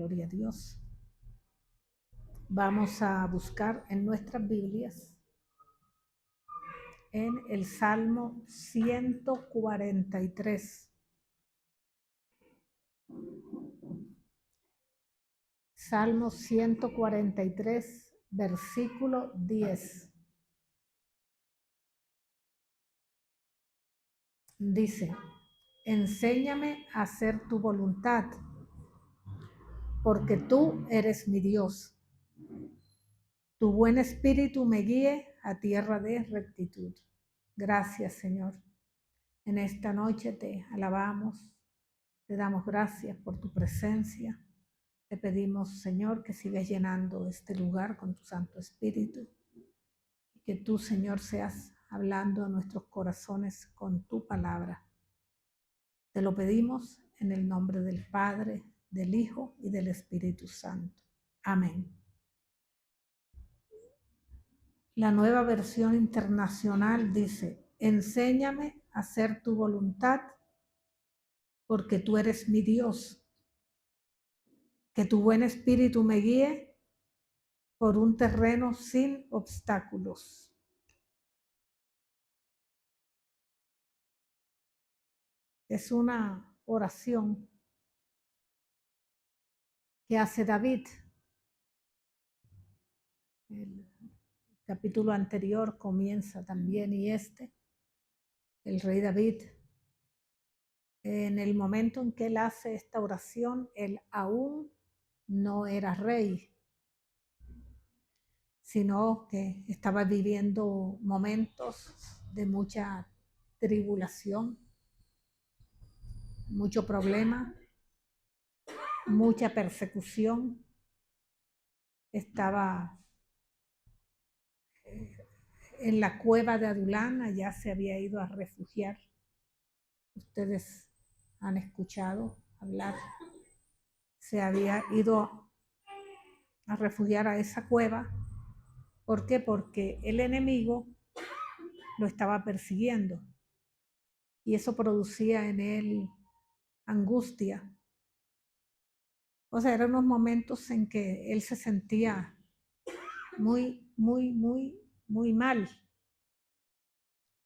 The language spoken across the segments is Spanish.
Gloria a Dios. Vamos a buscar en nuestras Biblias en el Salmo 143. Salmo 143, versículo 10. Dice: enséñame a hacer tu voluntad, porque tú eres mi Dios. Tu buen espíritu me guíe a tierra de rectitud. Gracias, Señor. En esta noche te alabamos, te damos gracias por tu presencia. Te pedimos, Señor, que sigas llenando este lugar con tu Santo Espíritu y que tú, Señor, seas hablando a nuestros corazones con tu palabra. Te lo pedimos en el nombre del Padre, del Hijo y del Espíritu Santo. Amén. La Nueva Versión Internacional dice: enséñame a hacer tu voluntad, porque tú eres mi Dios. Que tu buen espíritu me guíe por un terreno sin obstáculos. Es una oración que hace David. El capítulo anterior comienza también, y el rey David, en el momento en que él hace esta oración, él aún no era rey, sino que estaba viviendo momentos de mucha tribulación, mucho problema, mucha persecución. Estaba en la cueva de Adulán, allá se había ido a refugiar. Ustedes han escuchado hablar. Se había ido a refugiar a esa cueva. ¿Por qué? Porque el enemigo lo estaba persiguiendo y eso producía en él angustia. O sea, eran unos momentos en que él se sentía muy, muy, muy, muy mal.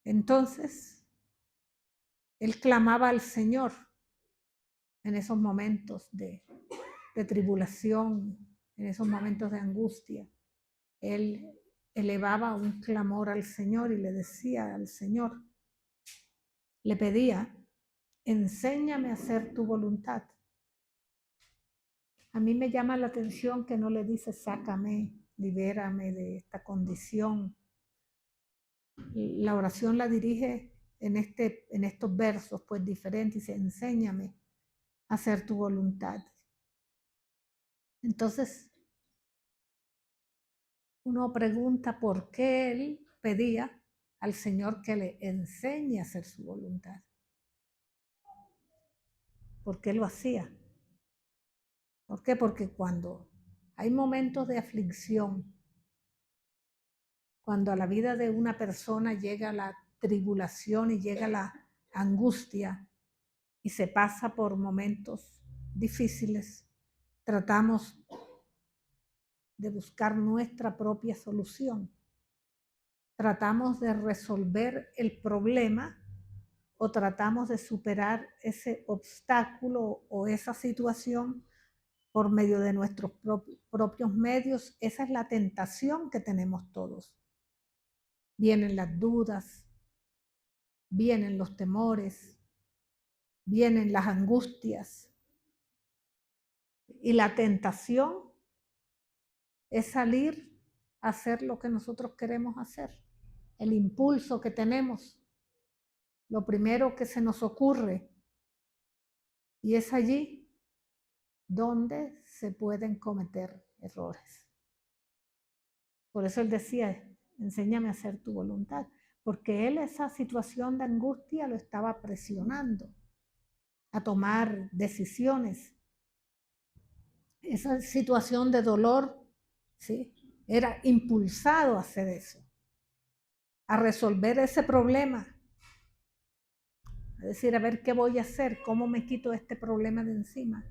Entonces, él clamaba al Señor en esos momentos de tribulación, en esos momentos de angustia. Él elevaba un clamor al Señor y le decía al Señor, le pedía: enséñame a hacer tu voluntad. A mí me llama la atención que no le dice sácame, libérame de esta condición. La oración la dirige en estos versos pues diferentes, dice: enséñame a hacer tu voluntad. Entonces uno pregunta por qué él pedía al Señor que le enseñe a hacer su voluntad. ¿Por qué lo hacía? ¿Por qué? Porque cuando hay momentos de aflicción, cuando a la vida de una persona llega la tribulación y llega la angustia y se pasa por momentos difíciles, tratamos de buscar nuestra propia solución. Tratamos de resolver el problema o tratamos de superar ese obstáculo o esa situación por medio de nuestros propios medios. Esa es la tentación que tenemos todos. Vienen las dudas, vienen los temores, vienen las angustias. Y la tentación es salir a hacer lo que nosotros queremos hacer. El impulso que tenemos, lo primero que se nos ocurre. Y es allí donde se pueden cometer errores. Por eso él decía: enséñame a hacer tu voluntad, porque él esa situación de angustia lo estaba presionando a tomar decisiones. Esa situación de dolor, ¿sí?, era impulsado a hacer eso, a resolver ese problema, a decir: a ver qué voy a hacer, cómo me quito este problema de encima.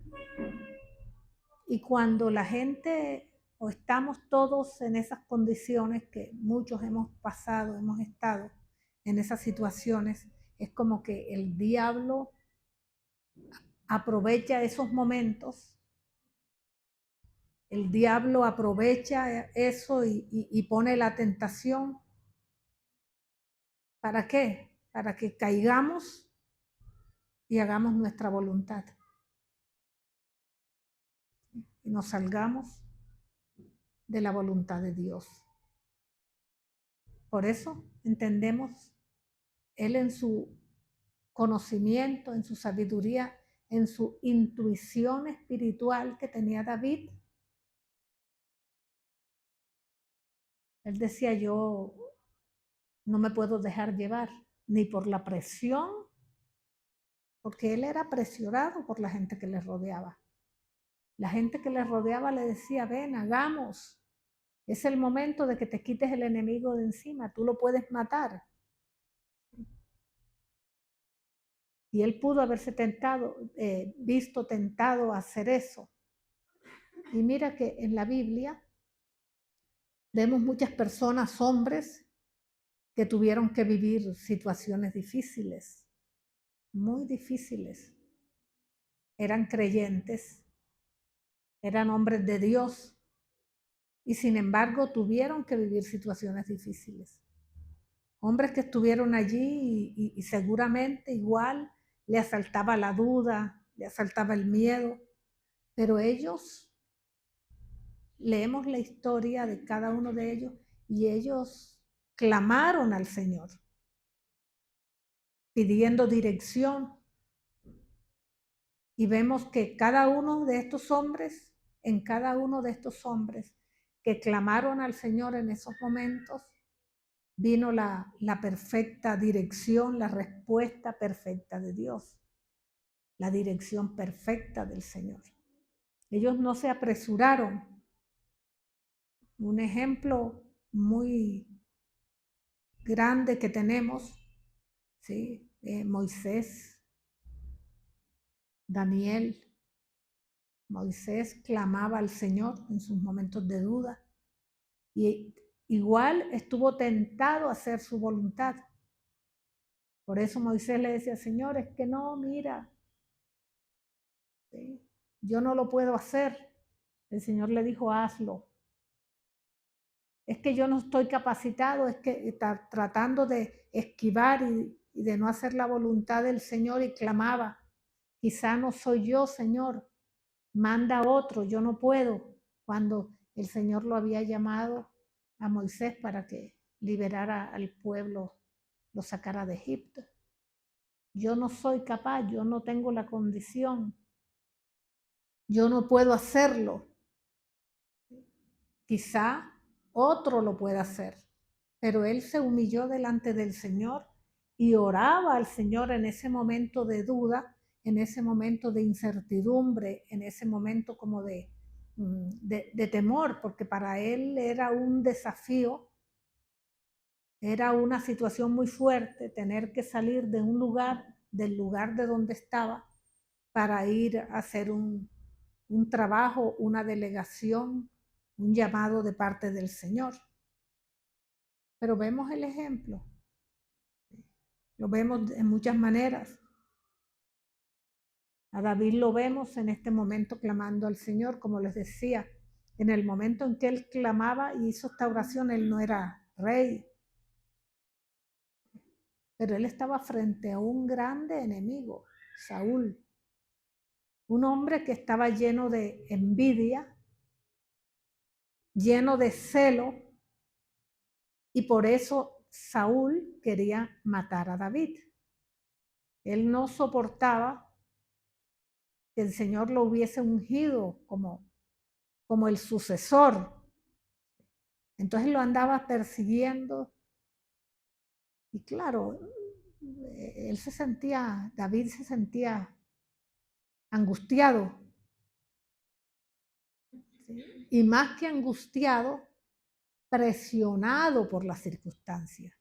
Y cuando la gente o estamos todos en esas condiciones que muchos hemos pasado, hemos estado en esas situaciones, es como que el diablo aprovecha esos momentos, el diablo aprovecha eso y pone la tentación. ¿Para qué? Para que caigamos y hagamos nuestra voluntad y nos salgamos de la voluntad de Dios. Por eso entendemos, Él en su conocimiento, en su sabiduría, en su intuición espiritual que tenía David, él decía: yo no me puedo dejar llevar ni por la presión, porque él era presionado por la gente que le rodeaba. La gente que le rodeaba le decía: ven, hagamos. Es el momento de que te quites el enemigo de encima, tú lo puedes matar. Y él pudo haberse visto tentado a hacer eso. Y mira que en la Biblia vemos muchas personas, hombres, que tuvieron que vivir situaciones difíciles, muy difíciles. Eran creyentes, eran hombres de Dios y sin embargo tuvieron que vivir situaciones difíciles. Hombres que estuvieron allí y seguramente igual le asaltaba la duda, le asaltaba el miedo, pero ellos, leemos la historia de cada uno de ellos y ellos clamaron al Señor, pidiendo dirección. Y vemos que cada uno de estos hombres, en cada uno de estos hombres que clamaron al Señor en esos momentos, vino la perfecta dirección, la respuesta perfecta de Dios, la dirección perfecta del Señor. Ellos no se apresuraron. Un ejemplo muy grande que tenemos, ¿sí? Moisés, Daniel. Moisés clamaba al Señor en sus momentos de duda y igual estuvo tentado a hacer su voluntad. Por eso Moisés le decía: Señor, es que no, mira, ¿sí? Yo no lo puedo hacer. El Señor le dijo: hazlo. Es que yo no estoy capacitado, es que está tratando de esquivar y de no hacer la voluntad del Señor y clamaba: quizá no soy yo, Señor, manda a otro, yo no puedo. Cuando el Señor lo había llamado a Moisés para que liberara al pueblo, lo sacara de Egipto. Yo no soy capaz, yo no tengo la condición, yo no puedo hacerlo. Quizá otro lo pueda hacer, pero él se humilló delante del Señor y oraba al Señor en ese momento de duda, en ese momento de incertidumbre, en ese momento como de temor, porque para él era un desafío, era una situación muy fuerte tener que salir de un lugar, del lugar de donde estaba, para ir a hacer un trabajo, una delegación, un llamado de parte del Señor. Pero vemos el ejemplo, lo vemos en muchas maneras. A David lo vemos en este momento clamando al Señor, como les decía, en el momento en que él clamaba y hizo esta oración, él no era rey, pero él estaba frente a un grande enemigo, Saúl, un hombre que estaba lleno de envidia, lleno de celo, y por eso Saúl quería matar a David. Él no soportaba que el Señor lo hubiese ungido como el sucesor. Entonces lo andaba persiguiendo y claro, David se sentía angustiado, ¿sí? Y más que angustiado, presionado por las circunstancias,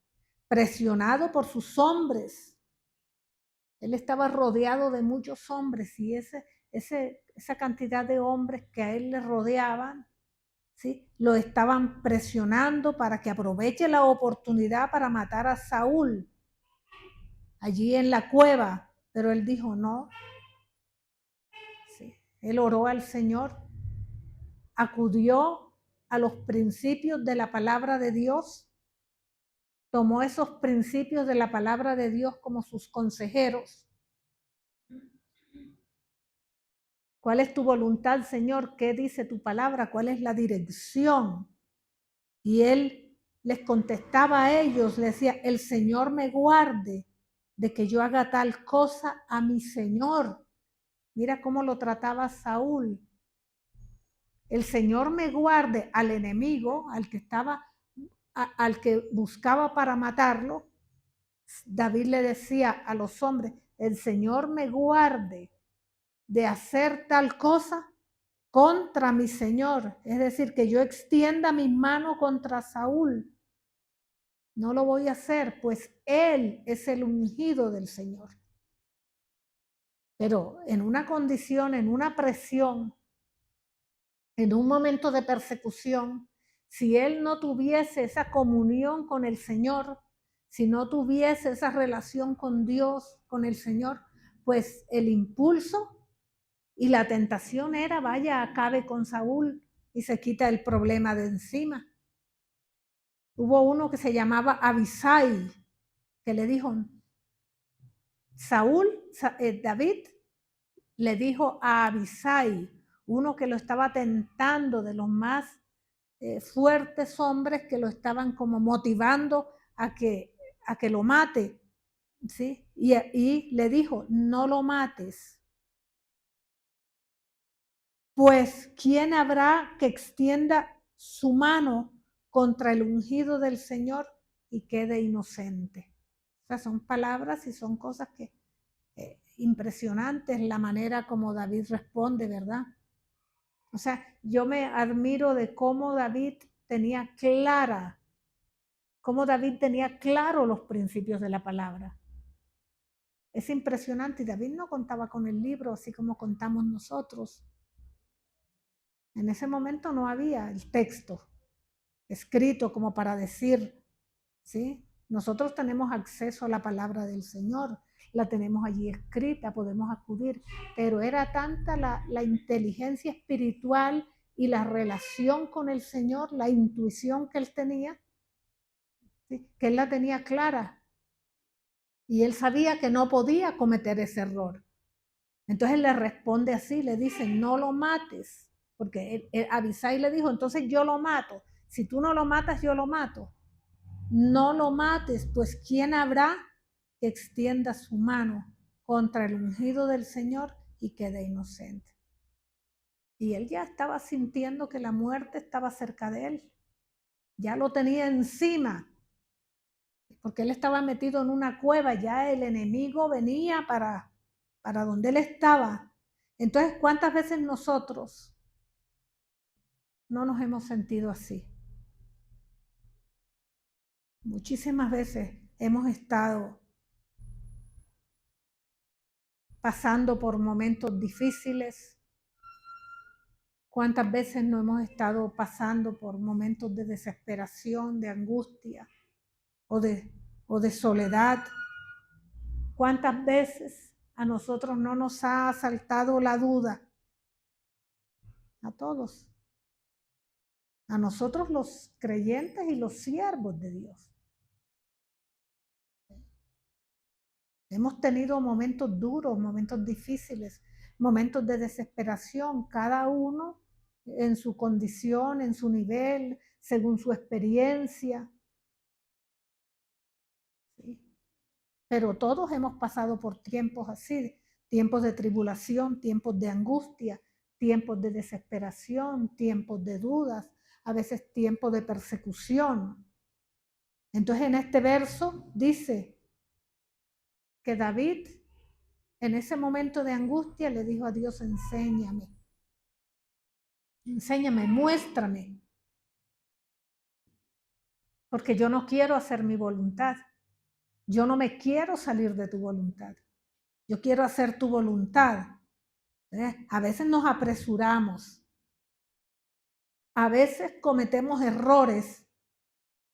presionado por sus hombres. Él estaba rodeado de muchos hombres y ese esa cantidad de hombres que a él le rodeaban, ¿sí? Lo estaban presionando para que aproveche la oportunidad para matar a Saúl allí en la cueva, pero él dijo no. ¿Sí? Él oró al Señor, acudió a los principios de la palabra de Dios, tomó esos principios de la palabra de Dios como sus consejeros. ¿Cuál es tu voluntad, Señor? ¿Qué dice tu palabra? ¿Cuál es la dirección? Y él les contestaba a ellos, le decía, el Señor me guarde de que yo haga tal cosa a mi Señor. Mira cómo lo trataba Saúl. El Señor me guarde al enemigo, al que estaba, al que buscaba para matarlo. David le decía a los hombres, el Señor me guarde de hacer tal cosa contra mi Señor. Es decir, que yo extienda mi mano contra Saúl. No lo voy a hacer, pues él es el ungido del Señor. Pero en una condición, en una presión, en un momento de persecución, si él no tuviese esa comunión con el Señor, si no tuviese esa relación con Dios, con el Señor, pues el impulso y la tentación era, vaya, acabe con Saúl y se quita el problema de encima. Hubo uno que se llamaba Abisai, que le dijo, David le dijo a Abisai, uno que lo estaba tentando, de los más fuertes hombres que lo estaban como motivando a que lo mate, ¿sí? Y le dijo, no lo mates, pues ¿quién habrá que extienda su mano contra el ungido del Señor y quede inocente? O sea, son palabras y son cosas que impresionantes la manera como David responde, ¿verdad? O sea, yo me admiro de cómo David tenía claro los principios de la palabra. Es impresionante, y David no contaba con el libro así como contamos nosotros. En ese momento no había el texto escrito como para decir, ¿sí? Nosotros tenemos acceso a la palabra del Señor, la tenemos allí escrita, podemos acudir, pero era tanta la inteligencia espiritual y la relación con el Señor, la intuición que él tenía, ¿sí? Que él la tenía clara y él sabía que no podía cometer ese error. Entonces él le responde así, le dice, no lo mates, porque Abisai le dijo, entonces yo lo mato, si tú no lo matas, yo lo mato. No lo mates, pues ¿quién habrá que extienda su mano contra el ungido del Señor y quede inocente? Y él ya estaba sintiendo que la muerte estaba cerca de él, ya lo tenía encima, porque él estaba metido en una cueva, ya el enemigo venía para donde él estaba. Entonces, ¿cuántas veces nosotros no nos hemos sentido así? Muchísimas veces hemos estado pasando por momentos difíciles. ¿Cuántas veces no hemos estado pasando por momentos de desesperación, de angustia o de soledad? ¿Cuántas veces a nosotros no nos ha asaltado la duda? A todos. A nosotros los creyentes y los siervos de Dios. Hemos tenido momentos duros, momentos difíciles, momentos de desesperación, cada uno en su condición, en su nivel, según su experiencia. ¿Sí? Pero todos hemos pasado por tiempos así, tiempos de tribulación, tiempos de angustia, tiempos de desesperación, tiempos de dudas, a veces tiempos de persecución. Entonces en este verso dice que David en ese momento de angustia le dijo a Dios, enséñame, muéstrame, porque yo no quiero hacer mi voluntad, yo no me quiero salir de tu voluntad, yo quiero hacer tu voluntad. A veces nos apresuramos, a veces cometemos errores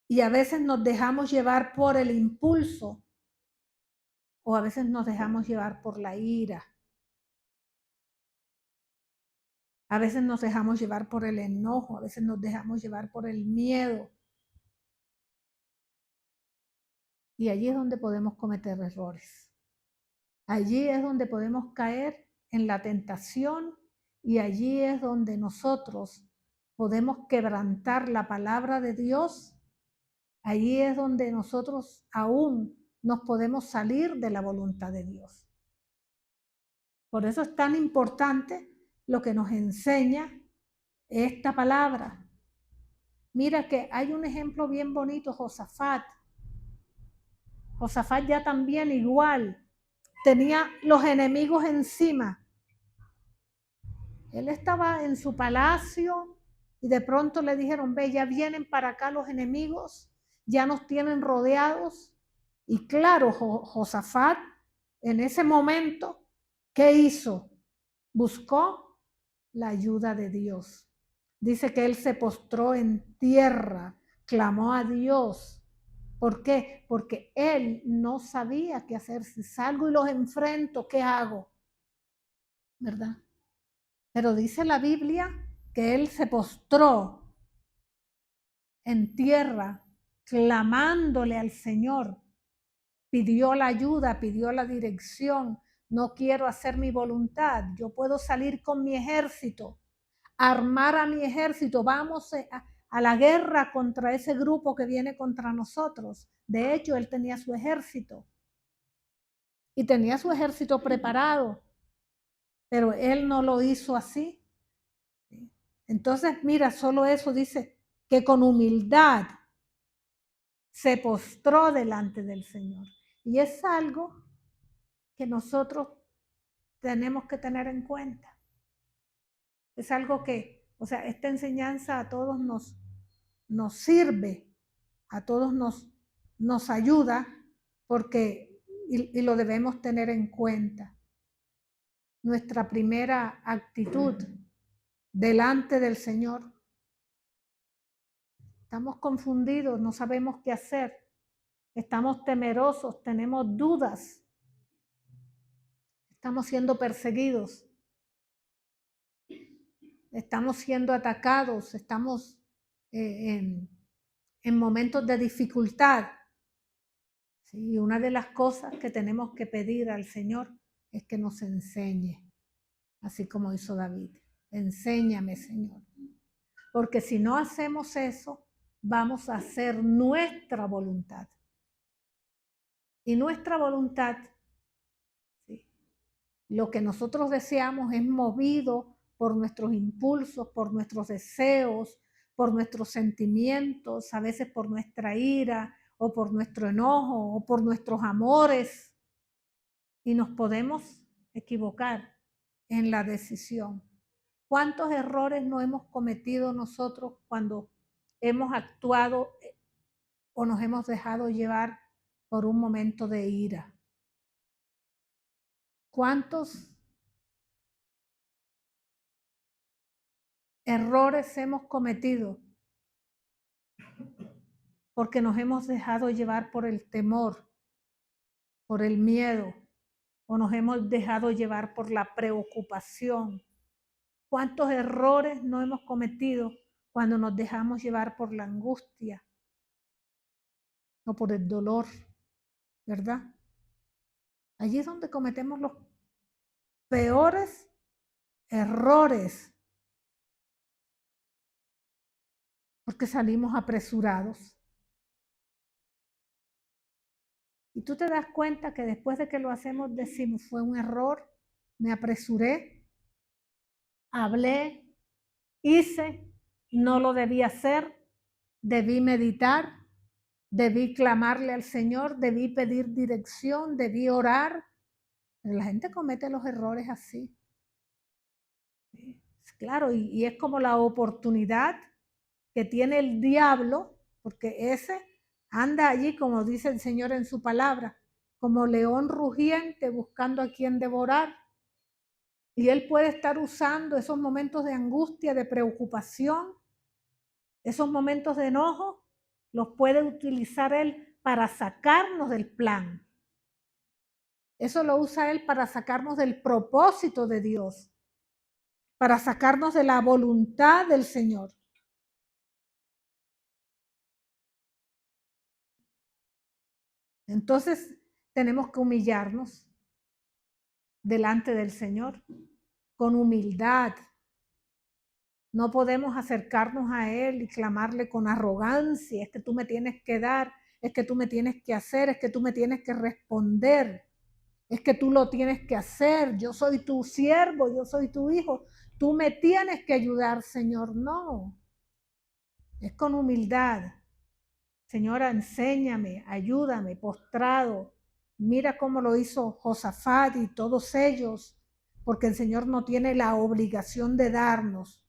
y a veces nos dejamos llevar por el impulso o a veces nos dejamos llevar por la ira. A veces nos dejamos llevar por el enojo, a veces nos dejamos llevar por el miedo. Y allí es donde podemos cometer errores. Allí es donde podemos caer en la tentación y allí es donde nosotros podemos quebrantar la palabra de Dios. Allí es donde nosotros aún nos podemos salir de la voluntad de Dios. Por eso es tan importante lo que nos enseña esta palabra. Mira que hay un ejemplo bien bonito, Josafat. Josafat ya también igual tenía los enemigos encima. Él estaba en su palacio y de pronto le dijeron, ve, ya vienen para acá los enemigos, ya nos tienen rodeados. Y claro, Josafat en ese momento, ¿qué hizo? Buscó la ayuda de Dios. Dice que él se postró en tierra, clamó a Dios. ¿Por qué? Porque él no sabía qué hacer. Si salgo y los enfrento, ¿qué hago? ¿Verdad? Pero dice la Biblia que él se postró en tierra, clamándole al Señor. Pidió la ayuda, pidió la dirección. No quiero hacer mi voluntad. Yo puedo salir con mi ejército, armar a mi ejército. Vamos a la guerra contra ese grupo que viene contra nosotros. De hecho, él tenía su ejército. Y tenía su ejército preparado. Pero él no lo hizo así. Entonces, mira, solo eso dice que con humildad se postró delante del Señor. Y es algo que nosotros tenemos que tener en cuenta. Es algo que, o sea, esta enseñanza a todos nos sirve, a todos nos ayuda, porque, y lo debemos tener en cuenta. Nuestra primera actitud delante del Señor. Estamos confundidos, no sabemos qué hacer, estamos temerosos, tenemos dudas, estamos siendo perseguidos, estamos siendo atacados, estamos en momentos de dificultad. Sí, una de las cosas que tenemos que pedir al Señor es que nos enseñe, así como hizo David. Enséñame, Señor. Porque si no hacemos eso, vamos a hacer nuestra voluntad. Y nuestra voluntad, ¿sí?, lo que nosotros deseamos es movido por nuestros impulsos, por nuestros deseos, por nuestros sentimientos, a veces por nuestra ira o por nuestro enojo o por nuestros amores. Y nos podemos equivocar en la decisión. ¿Cuántos errores no hemos cometido nosotros cuando hemos actuado o nos hemos dejado llevar por un momento de ira? ¿Cuántos errores hemos cometido porque nos hemos dejado llevar por el temor, por el miedo, o nos hemos dejado llevar por la preocupación? ¿Cuántos errores no hemos cometido cuando nos dejamos llevar por la angustia o por el dolor, verdad? Allí es donde cometemos los peores errores, porque salimos apresurados. Y tú te das cuenta que después de que lo hacemos decimos, fue un error, me apresuré, hablé, hice, no lo debí hacer, debí meditar, debí clamarle al Señor, debí pedir dirección, debí orar. Pero la gente comete los errores así. Claro, y es como la oportunidad que tiene el diablo, porque ese anda allí, como dice el Señor en su palabra, como león rugiente buscando a quien devorar. Y Él puede estar usando esos momentos de angustia, de preocupación, esos momentos de enojo, los puede utilizar Él para sacarnos del plan. Eso lo usa Él para sacarnos del propósito de Dios, para sacarnos de la voluntad del Señor. Entonces tenemos que humillarnos delante del Señor con humildad. No podemos acercarnos a Él y clamarle con arrogancia, es que tú me tienes que dar, es que tú me tienes que hacer, es que tú me tienes que responder, es que tú lo tienes que hacer, yo soy tu siervo, yo soy tu hijo, tú me tienes que ayudar, Señor. No, es con humildad. Señora, enséñame, ayúdame, postrado. Mira cómo lo hizo Josafat y todos ellos, porque el Señor no tiene la obligación de darnos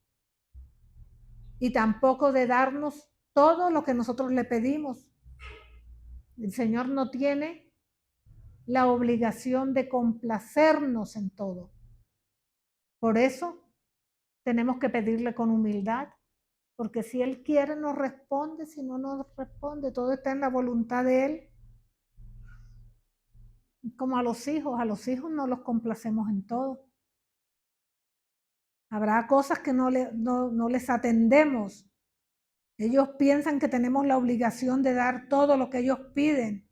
y tampoco de darnos todo lo que nosotros le pedimos. El Señor no tiene la obligación de complacernos en todo. Por eso tenemos que pedirle con humildad, porque si Él quiere nos responde, si no nos responde, todo está en la voluntad de Él. Como a los hijos no los complacemos en todo. Habrá cosas que no les atendemos. Ellos piensan que tenemos la obligación de dar todo lo que ellos piden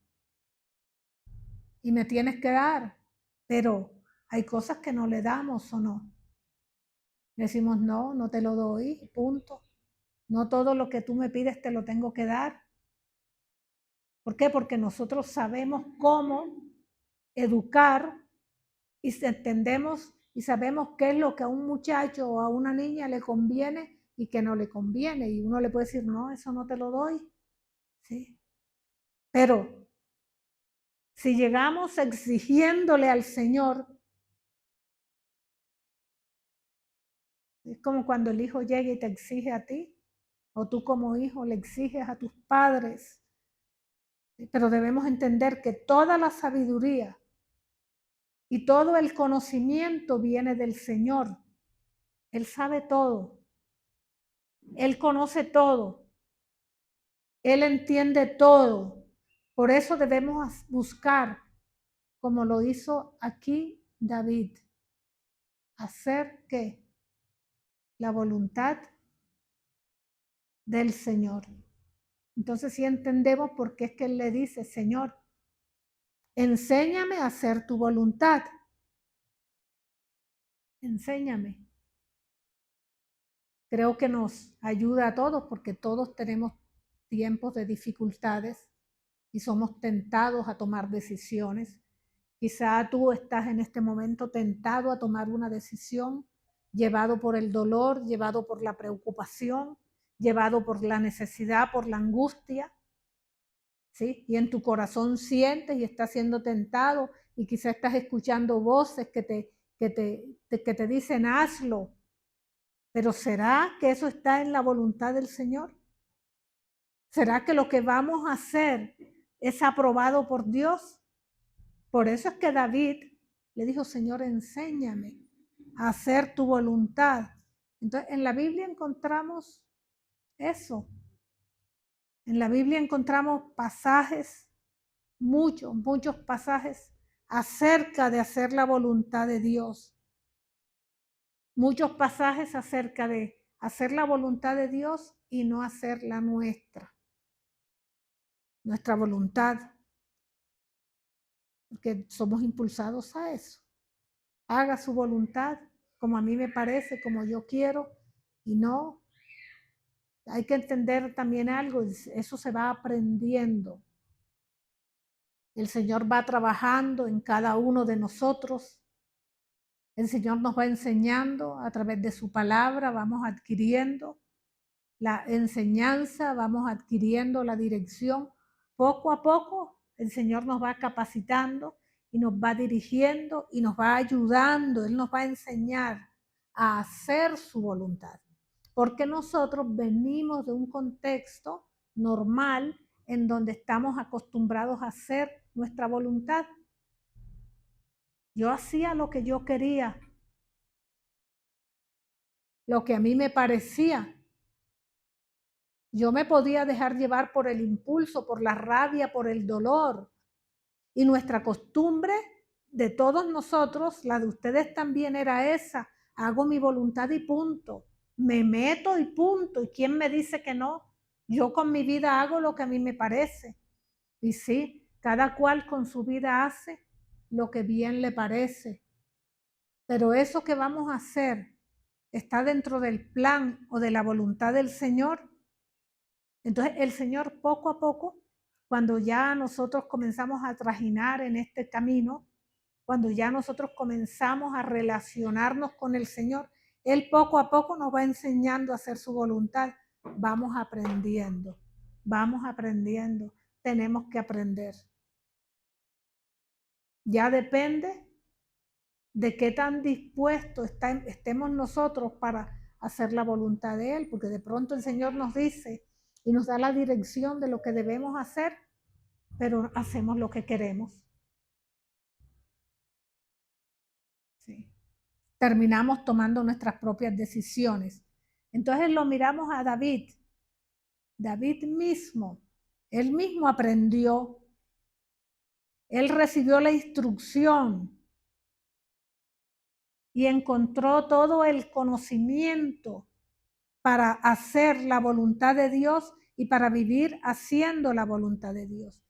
y me tienes que dar, pero hay cosas que no le damos o no. Decimos, no, no te lo doy, punto. No todo lo que tú me pides te lo tengo que dar. ¿Por qué? Porque nosotros sabemos cómo educar y entendemos y sabemos qué es lo que a un muchacho o a una niña le conviene y que no le conviene. Y uno le puede decir, no, eso no te lo doy. ¿Sí? Pero si llegamos exigiéndole al Señor, es como cuando el hijo llega y te exige a ti, o tú como hijo le exiges a tus padres. Pero debemos entender que toda la sabiduría y todo el conocimiento viene del Señor. Él sabe todo. Él conoce todo. Él entiende todo. Por eso debemos buscar, como lo hizo aquí David, hacer que la voluntad del Señor. Entonces sí entendemos por qué es que Él le dice, Señor, enséñame a hacer tu voluntad. Enséñame. Creo que nos ayuda a todos porque todos tenemos tiempos de dificultades y somos tentados a tomar decisiones. Quizá tú estás en este momento tentado a tomar una decisión, llevado por el dolor, llevado por la preocupación, llevado por la necesidad, por la angustia, ¿sí? Y en tu corazón sientes y estás siendo tentado y quizá estás escuchando voces que te dicen hazlo, pero ¿será que eso está en la voluntad del Señor? ¿Será que lo que vamos a hacer es aprobado por Dios? Por eso es que David le dijo, Señor, enséñame a hacer tu voluntad. Entonces, en la Biblia encontramos eso. En la Biblia encontramos pasajes, muchos pasajes acerca de hacer la voluntad de Dios. Muchos pasajes acerca de hacer la voluntad de Dios y no hacer la nuestra voluntad, porque somos impulsados a eso. Haga su voluntad como a mí me parece, como yo quiero, y no. Hay que entender también algo, eso se va aprendiendo. El Señor va trabajando en cada uno de nosotros. El Señor nos va enseñando a través de su palabra, vamos adquiriendo la enseñanza, vamos adquiriendo la dirección. Poco a poco el Señor nos va capacitando y nos va dirigiendo y nos va ayudando. Él nos va a enseñar a hacer su voluntad. Porque nosotros venimos de un contexto normal en donde estamos acostumbrados a hacer nuestra voluntad. Yo hacía lo que yo quería. lo que a mí me parecía. Yo me podía dejar llevar por el impulso, por la rabia, por el dolor. Y nuestra costumbre de todos nosotros, la de ustedes también era esa. Hago mi voluntad y punto. Me meto y punto. ¿Y quién me dice que no? Yo con mi vida hago lo que a mí me parece. Y sí, cada cual con su vida hace lo que bien le parece. Pero eso que vamos a hacer está dentro del plan o de la voluntad del Señor. Entonces el Señor poco a poco, cuando ya nosotros comenzamos a trajinar en este camino, cuando ya nosotros comenzamos a relacionarnos con el Señor, Él poco a poco nos va enseñando a hacer su voluntad. Vamos aprendiendo, tenemos que aprender. Ya depende de qué tan dispuestos estemos nosotros para hacer la voluntad de Él, porque de pronto el Señor nos dice y nos da la dirección de lo que debemos hacer, pero hacemos lo que queremos. Sí. Terminamos tomando nuestras propias decisiones. Entonces lo miramos a David. David mismo, él mismo aprendió, él recibió la instrucción y encontró todo el conocimiento para hacer la voluntad de Dios y para vivir haciendo la voluntad de Dios.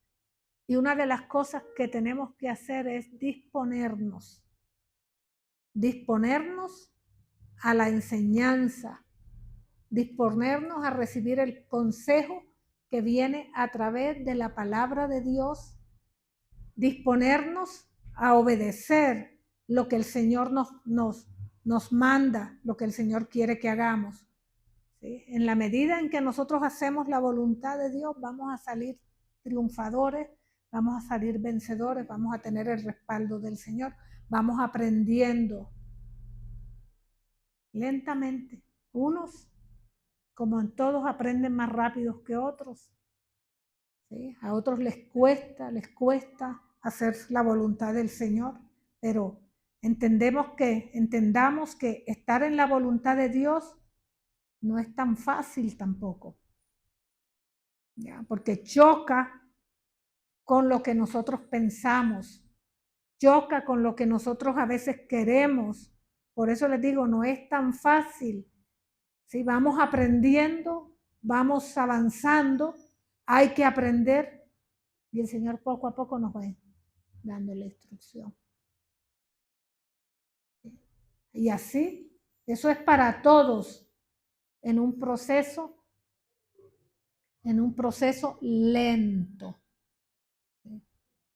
Y una de las cosas que tenemos que hacer es disponernos a la enseñanza, disponernos a recibir el consejo que viene a través de la palabra de Dios, disponernos a obedecer lo que el Señor nos manda, lo que el Señor quiere que hagamos. ¿Sí? En la medida en que nosotros hacemos la voluntad de Dios, vamos a salir triunfadores, vamos a salir vencedores, vamos a tener el respaldo del Señor, vamos aprendiendo lentamente. Unos, como en todos, aprenden más rápido que otros. ¿Sí? A otros les cuesta hacer la voluntad del Señor, pero entendamos que estar en la voluntad de Dios no es tan fácil tampoco, ¿ya? Porque choca con lo que nosotros pensamos, choca con lo que nosotros a veces queremos. Por eso les digo, no es tan fácil. ¿Sí? Vamos aprendiendo, vamos avanzando, hay que aprender y el Señor poco a poco nos va dando la instrucción. ¿Sí? Y así, eso es para todos en un proceso lento. ¿Sí?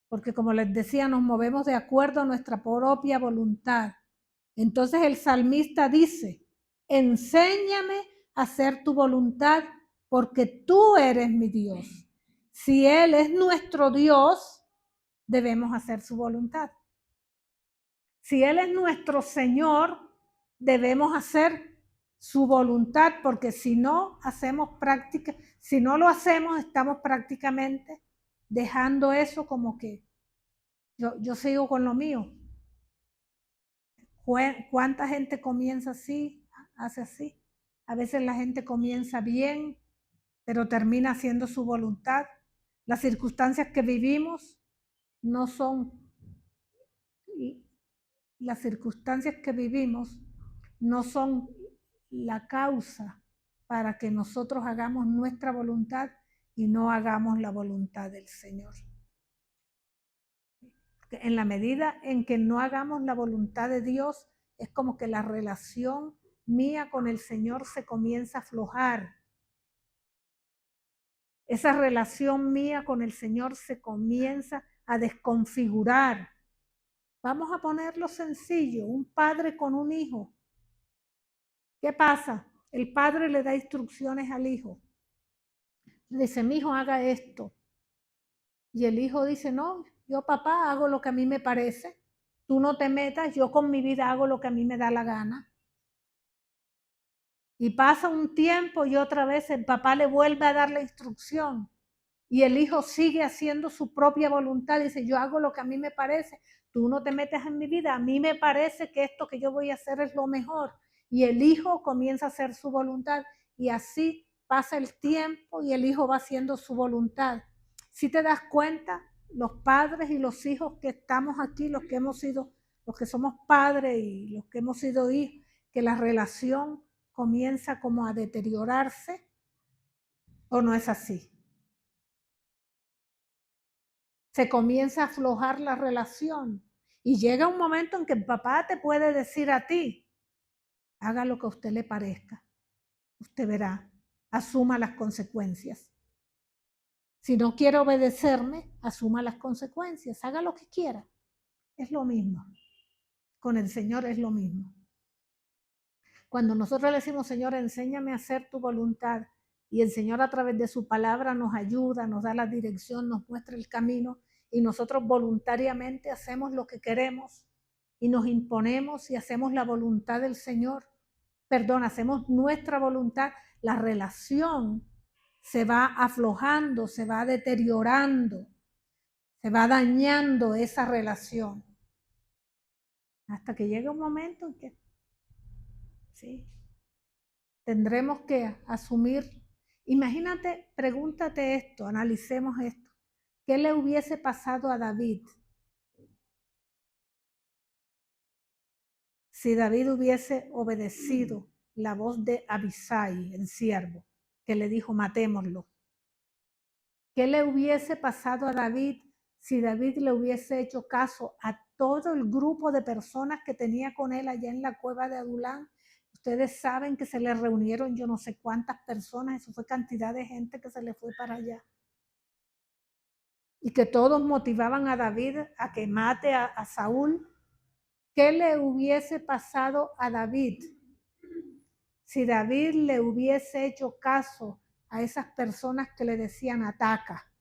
Porque como les decía, nos movemos de acuerdo a nuestra propia voluntad. Entonces el salmista dice, enséñame a hacer tu voluntad porque tú eres mi Dios. Si Él es nuestro Dios, debemos hacer su voluntad. Si Él es nuestro Señor, debemos hacer su voluntad, porque si no hacemos práctica, si no lo hacemos, estamos prácticamente dejando eso como que yo sigo con lo mío. ¿Cuánta gente comienza así, hace así? A veces la gente comienza bien, pero termina haciendo su voluntad. Las circunstancias que vivimos no son, las circunstancias que vivimos no son la causa para que nosotros hagamos nuestra voluntad y no hagamos la voluntad del Señor. En la medida en que no hagamos la voluntad de Dios, es como que la relación mía con el Señor se comienza a aflojar. Esa relación mía con el Señor se comienza a desconfigurar. Vamos a ponerlo sencillo, un padre con un hijo. ¿Qué pasa? El padre le da instrucciones al hijo. Le dice, mi hijo, haga esto. Y el hijo dice, no, yo papá hago lo que a mí me parece. Tú no te metas, yo con mi vida hago lo que a mí me da la gana. Y pasa un tiempo y otra vez el papá le vuelve a dar la instrucción. Y el hijo sigue haciendo su propia voluntad. Dice, yo hago lo que a mí me parece. Tú no te metes en mi vida. A mí me parece que esto que yo voy a hacer es lo mejor. y el Hijo comienza a hacer su voluntad y así pasa el tiempo y el Hijo va haciendo su voluntad. Si te das cuenta, los padres y los hijos que estamos aquí, los que somos padres y los que hemos sido hijos, que la relación comienza como a deteriorarse, ¿o no es así? Se comienza a aflojar la relación y llega un momento en que el papá te puede decir a ti, haga lo que a usted le parezca, usted verá, asuma las consecuencias. Si no quiere obedecerme, asuma las consecuencias, haga lo que quiera. Es lo mismo. Con el Señor es lo mismo. Cuando nosotros le decimos, Señor, enséñame a hacer tu voluntad, y el Señor a través de su palabra nos ayuda, nos da la dirección, nos muestra el camino, y nosotros voluntariamente hacemos lo que queremos, y nos imponemos y hacemos la voluntad del Señor, hacemos nuestra voluntad, la relación se va aflojando, se va deteriorando, se va dañando esa relación. Hasta que llega un momento en que sí, tendremos que asumir. Imagínate, pregúntate esto, analicemos esto. ¿Qué le hubiese pasado a David si David hubiese obedecido la voz de Abisai, el siervo, que le dijo, matémoslo? ¿Qué le hubiese pasado a David si David le hubiese hecho caso a todo el grupo de personas que tenía con él allá en la cueva de Adulán? Ustedes saben que se le reunieron yo no sé cuántas personas, eso fue cantidad de gente que se le fue para allá. Y que todos motivaban a David a que mate a Saúl. ¿Qué le hubiese pasado a David si David le hubiese hecho caso a esas personas que le decían ataca?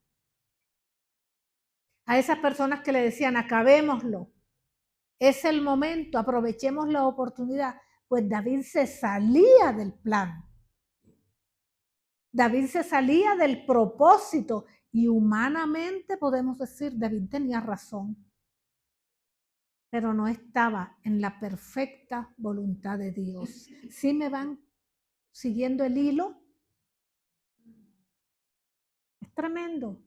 A esas personas que le decían acabémoslo. Es el momento, aprovechemos la oportunidad. Pues David se salía del plan. David se salía del propósito y humanamente podemos decir, David tenía razón, pero no estaba en la perfecta voluntad de Dios. ¿Sí me van siguiendo el hilo? Es tremendo.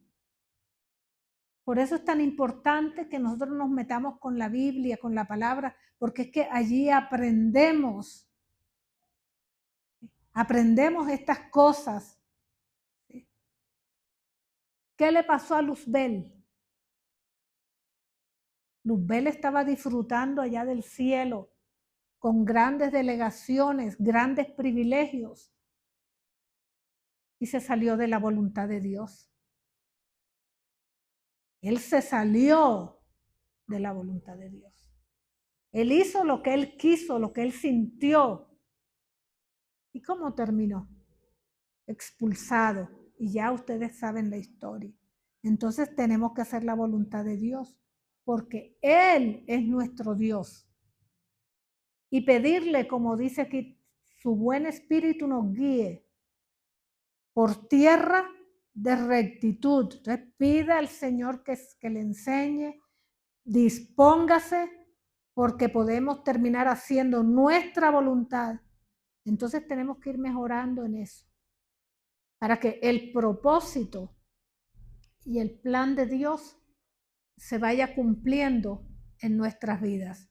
Por eso es tan importante que nosotros nos metamos con la Biblia, con la palabra, porque es que allí aprendemos estas cosas. ¿Qué le pasó a Luzbel? Luzbel estaba disfrutando allá del cielo, con grandes delegaciones, grandes privilegios, y se salió de la voluntad de Dios. Él se salió de la voluntad de Dios. Él hizo lo que él quiso, lo que él sintió. ¿Y cómo terminó? Expulsado. Y ya ustedes saben la historia. Entonces tenemos que hacer la voluntad de Dios, porque Él es nuestro Dios. Y pedirle, como dice aquí, su buen espíritu nos guíe por tierra de rectitud. Entonces pida al Señor que le enseñe, dispóngase, porque podemos terminar haciendo nuestra voluntad. Entonces tenemos que ir mejorando en eso, para que el propósito y el plan de Dios se vaya cumpliendo en nuestras vidas,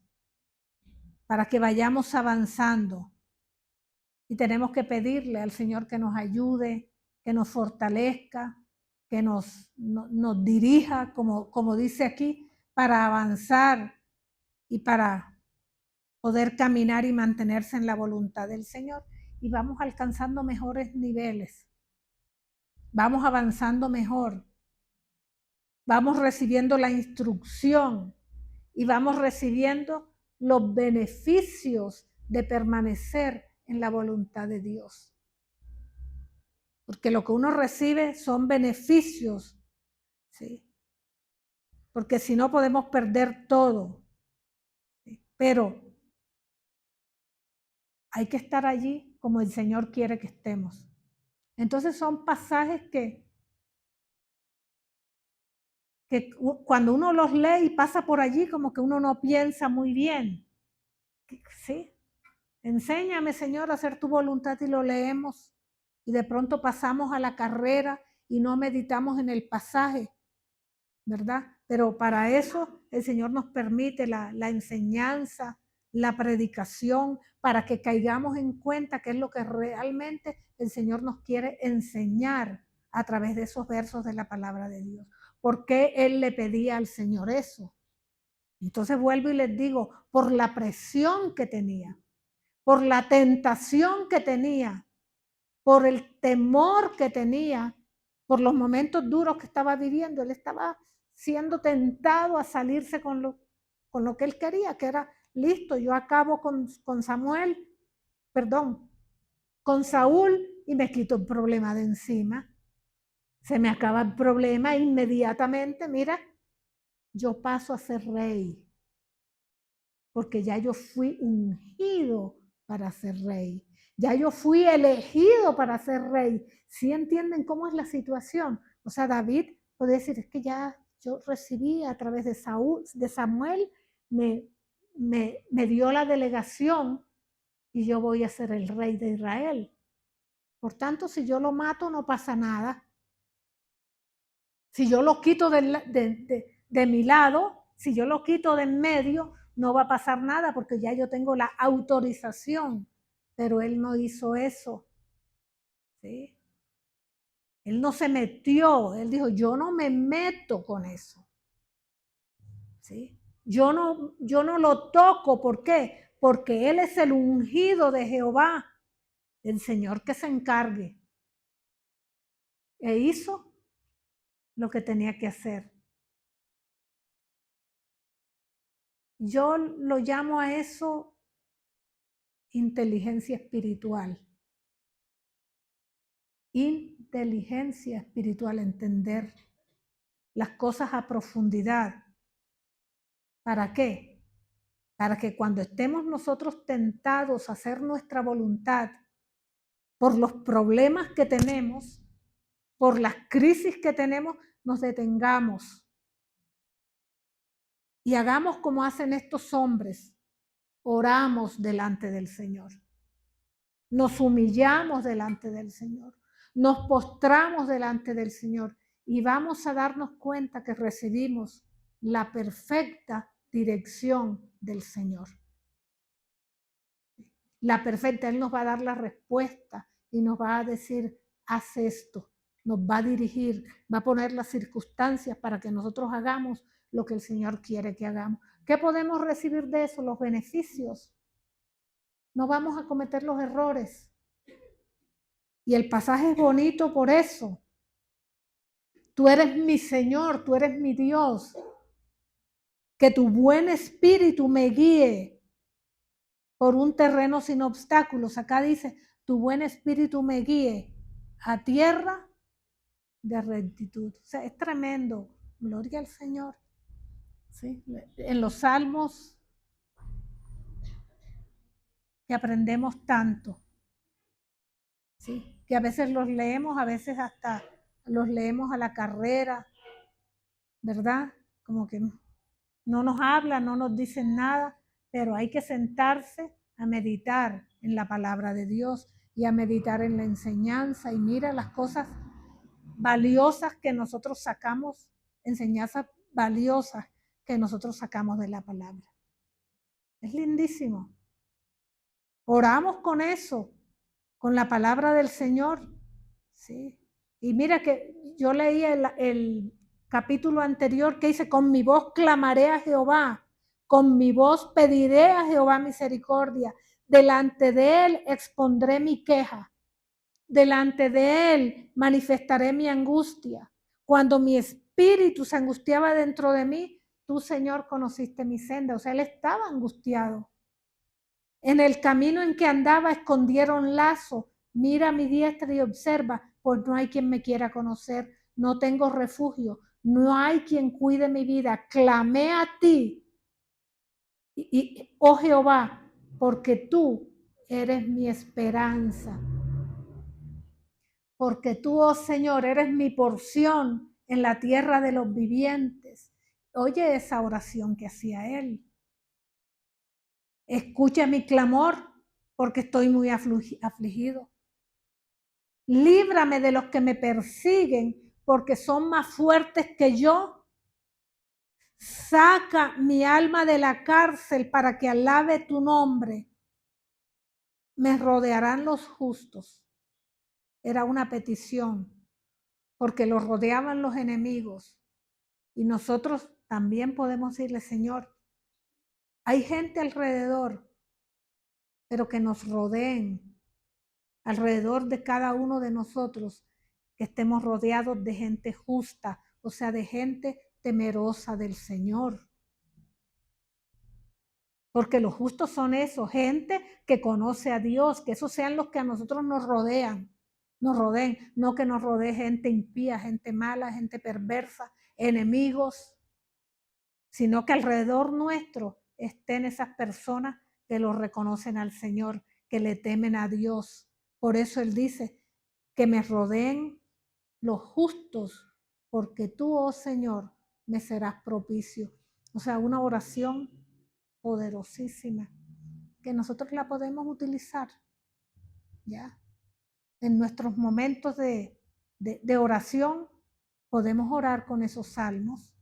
para que vayamos avanzando. Y tenemos que pedirle al Señor que nos ayude, que nos fortalezca, que nos dirija, como dice aquí, para avanzar y para poder caminar y mantenerse en la voluntad del Señor. Y vamos alcanzando mejores niveles, vamos avanzando mejor, vamos recibiendo la instrucción y vamos recibiendo los beneficios de permanecer en la voluntad de Dios. Porque lo que uno recibe son beneficios, ¿sí? Porque si no podemos perder todo, ¿sí? Pero hay que estar allí como el Señor quiere que estemos. Entonces son pasajes que cuando uno los lee y pasa por allí, como que uno no piensa muy bien, ¿sí? Enséñame, Señor, a hacer tu voluntad, y lo leemos. Y de pronto pasamos a la carrera y no meditamos en el pasaje, ¿verdad? Pero para eso el Señor nos permite la enseñanza, la predicación, para que caigamos en cuenta qué es lo que realmente el Señor nos quiere enseñar a través de esos versos de la palabra de Dios. ¿Por qué Él le pedía al Señor eso? Entonces vuelvo y les digo, por la presión que tenía, por la tentación que tenía, por el temor que tenía, por los momentos duros que estaba viviendo. Él estaba siendo tentado a salirse con lo que él quería, que era, listo, yo acabo con Samuel, perdón, con Saúl, y me quito el problema de encima. Se me acaba el problema inmediatamente, mira, yo paso a ser rey, porque ya yo fui ungido para ser rey. Ya yo fui elegido para ser rey. ¿Sí entienden cómo es la situación? O sea, David puede decir, es que ya yo recibí a través de Samuel, me dio la delegación y yo voy a ser el rey de Israel. Por tanto, si yo lo mato, no pasa nada. Si yo lo quito de mi lado, si yo lo quito de en medio, no va a pasar nada porque ya yo tengo la autorización. Pero él no hizo eso. ¿Sí? Él no se metió. Él dijo, yo no me meto con eso. ¿Sí? Yo no lo toco. ¿Por qué? Porque él es el ungido de Jehová, el Señor que se encargue. E hizo lo que tenía que hacer. Yo lo llamo a eso inteligencia espiritual. Inteligencia espiritual, entender las cosas a profundidad. ¿Para qué? Para que cuando estemos nosotros tentados a hacer nuestra voluntad por los problemas que tenemos, por las crisis que tenemos, nos detengamos y hagamos como hacen estos hombres. Oramos delante del Señor. Nos humillamos delante del Señor. Nos postramos delante del Señor y vamos a darnos cuenta que recibimos la perfecta dirección del Señor. La perfecta, Él nos va a dar la respuesta y nos va a decir, haz esto. Nos va a dirigir, va a poner las circunstancias para que nosotros hagamos lo que el Señor quiere que hagamos. ¿Qué podemos recibir de eso? Los beneficios. No vamos a cometer los errores. Y el pasaje es bonito por eso. Tú eres mi Señor, tú eres mi Dios. Que tu buen espíritu me guíe por un terreno sin obstáculos. Acá dice, tu buen espíritu me guíe a tierra de rectitud. O sea, es tremendo. Gloria al Señor. ¿Sí? En los salmos que aprendemos tanto. ¿Sí? Que a veces los leemos, a veces hasta los leemos a la carrera, ¿verdad? Como que no nos hablan, no nos dicen nada, pero hay que sentarse a meditar en la palabra de Dios y a meditar en la enseñanza. Y mira las cosas valiosas que nosotros sacamos, enseñanzas valiosas que nosotros sacamos de la palabra. Es lindísimo. Oramos con eso, con la palabra del Señor. Sí. Y mira que yo leí el capítulo anterior que dice, con mi voz clamaré a Jehová, con mi voz pediré a Jehová misericordia, delante de él expondré mi queja, delante de él manifestaré mi angustia. Cuando mi espíritu se angustiaba dentro de mí, tú, Señor, conociste mi senda. O sea, él estaba angustiado. En el camino en que andaba escondieron lazo. Mira mi diestra y observa, pues no hay quien me quiera conocer. No tengo refugio. No hay quien cuide mi vida. Clamé a ti, oh Jehová, porque tú eres mi esperanza. Porque tú, oh Señor, eres mi porción en la tierra de los vivientes. Oye esa oración que hacía él. Escucha mi clamor porque estoy muy afligido. Líbrame de los que me persiguen, porque son más fuertes que yo. Saca mi alma de la cárcel para que alabe tu nombre. Me rodearán los justos. Era una petición, porque los rodeaban los enemigos. Y nosotros también podemos decirle, Señor, hay gente alrededor, pero que nos rodeen, alrededor de cada uno de nosotros, que estemos rodeados de gente justa, o sea, de gente temerosa del Señor. Porque los justos son eso, gente que conoce a Dios, que esos sean los que a nosotros nos rodeen, no que nos rodee gente impía, gente mala, gente perversa, enemigos, sino que alrededor nuestro estén esas personas que lo reconocen al Señor, que le temen a Dios. Por eso Él dice, que me rodeen los justos, porque tú, oh Señor, me serás propicio. O sea, una oración poderosísima, que nosotros la podemos utilizar, ¿ya? En nuestros momentos de oración, podemos orar con esos salmos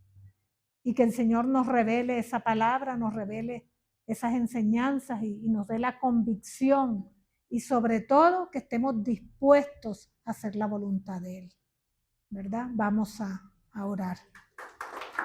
y que el Señor nos revele esa palabra, nos revele esas enseñanzas y nos dé la convicción y sobre todo que estemos dispuestos a hacer la voluntad de Él, ¿verdad? Vamos a orar.